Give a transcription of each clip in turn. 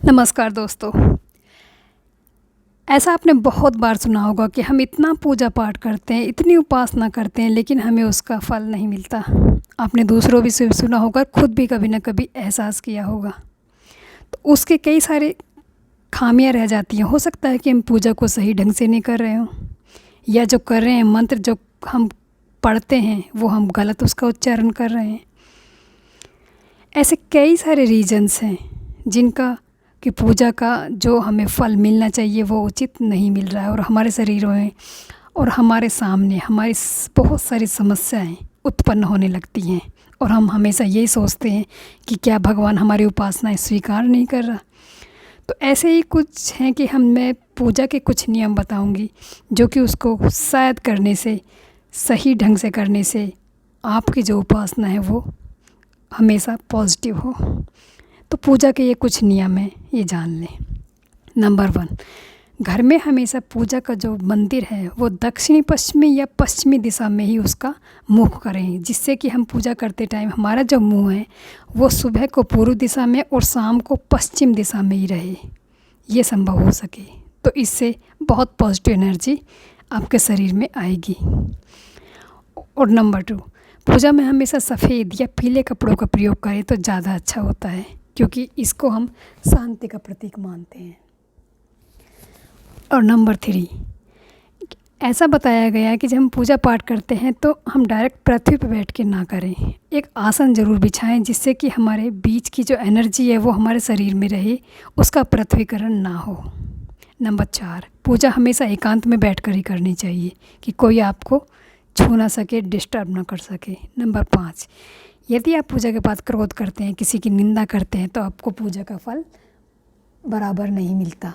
नमस्कार दोस्तों। ऐसा आपने बहुत बार सुना होगा कि हम इतना पूजा पाठ करते हैं, इतनी उपासना करते हैं, लेकिन हमें उसका फल नहीं मिलता। आपने दूसरों भी से सुना होगा, खुद भी कभी ना कभी एहसास किया होगा। तो उसके कई सारे खामियां रह जाती हैं। हो सकता है कि हम पूजा को सही ढंग से नहीं कर रहे हों, या जो कर रहे हैं मंत्र जो हम पढ़ते हैं वो हम गलत उसका उच्चारण कर रहे हैं। ऐसे कई सारे रीजन्स हैं जिनका कि पूजा का जो हमें फल मिलना चाहिए वो उचित नहीं मिल रहा है, और हमारे शरीरों में और हमारे सामने हमारी बहुत सारी समस्याएं उत्पन्न होने लगती हैं, और हम हमेशा यही सोचते हैं कि क्या भगवान हमारी उपासनाएं स्वीकार नहीं कर रहा। तो ऐसे ही कुछ हैं कि मैं पूजा के कुछ नियम बताऊंगी जो कि उसको शायद करने से, सही ढंग से करने से आपकी जो उपासना है वो हमेशा पॉजिटिव हो। तो पूजा के ये कुछ नियम हैं, ये जान लें। नंबर 1, घर में हमेशा पूजा का जो मंदिर है वो दक्षिणी पश्चिमी या पश्चिमी दिशा में ही उसका मुख करें, जिससे कि हम पूजा करते टाइम हमारा जो मुंह है वो सुबह को पूर्व दिशा में और शाम को पश्चिम दिशा में ही रहे, ये संभव हो सके। तो इससे बहुत पॉजिटिव एनर्जी आपके शरीर में आएगी। और नंबर 2, पूजा में हमेशा सफ़ेद या पीले कपड़ों का प्रयोग करें तो ज़्यादा अच्छा होता है, क्योंकि इसको हम शांति का प्रतीक मानते हैं। और नंबर 3, ऐसा बताया गया है कि जब हम पूजा पाठ करते हैं तो हम डायरेक्ट पृथ्वी पर बैठ के ना करें, एक आसन ज़रूर बिछाएं, जिससे कि हमारे बीच की जो एनर्जी है वो हमारे शरीर में रहे, उसका पृथ्वीकरण ना हो। नंबर 4, पूजा हमेशा एकांत में बैठ कर ही करनी चाहिए कि कोई आपको छू ना सके, डिस्टर्ब ना कर सके। नंबर 5, यदि आप पूजा के बाद क्रोध करते हैं, किसी की निंदा करते हैं, तो आपको पूजा का फल बराबर नहीं मिलता।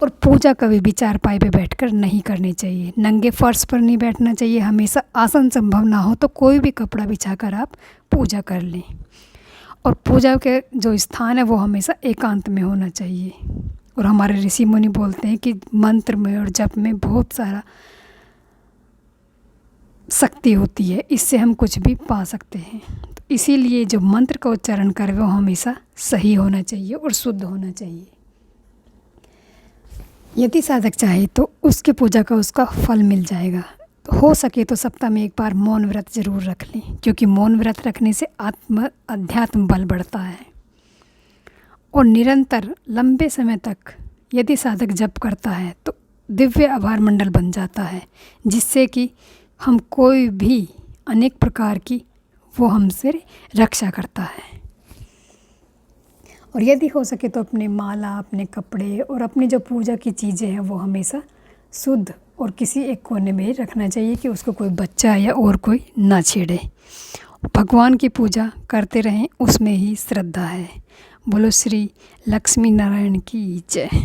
और पूजा कभी भी चारपाई पे बैठकर नहीं करनी चाहिए, नंगे फर्श पर नहीं बैठना चाहिए। हमेशा आसन संभव ना हो तो कोई भी कपड़ा बिछाकर आप पूजा कर लें। और पूजा के जो स्थान है वो हमेशा एकांत में होना चाहिए। और हमारे ऋषि मुनि बोलते हैं कि मंत्र में और जप में बहुत सारा शक्ति होती है, इससे हम कुछ भी पा सकते हैं। तो इसीलिए जो मंत्र का उच्चारण करें वो हमेशा सही होना चाहिए और शुद्ध होना चाहिए। यदि साधक चाहे तो उसके पूजा का उसका फल मिल जाएगा। तो हो सके तो सप्ताह में एक बार मौन व्रत ज़रूर रख लें, क्योंकि मौन व्रत रखने से अध्यात्म बल बढ़ता है। और निरंतर लंबे समय तक यदि साधक जप करता है तो दिव्य आभार मंडल बन जाता है, जिससे कि हम कोई भी अनेक प्रकार की वो हमसे रक्षा करता है। और यदि हो सके तो अपने माला, अपने कपड़े और अपनी जो पूजा की चीज़ें हैं वो हमेशा शुद्ध और किसी एक कोने में ही रखना चाहिए कि उसको कोई बच्चा या और कोई ना छेड़े। भगवान की पूजा करते रहें, उसमें ही श्रद्धा है। बोलो श्री लक्ष्मी नारायण की जय।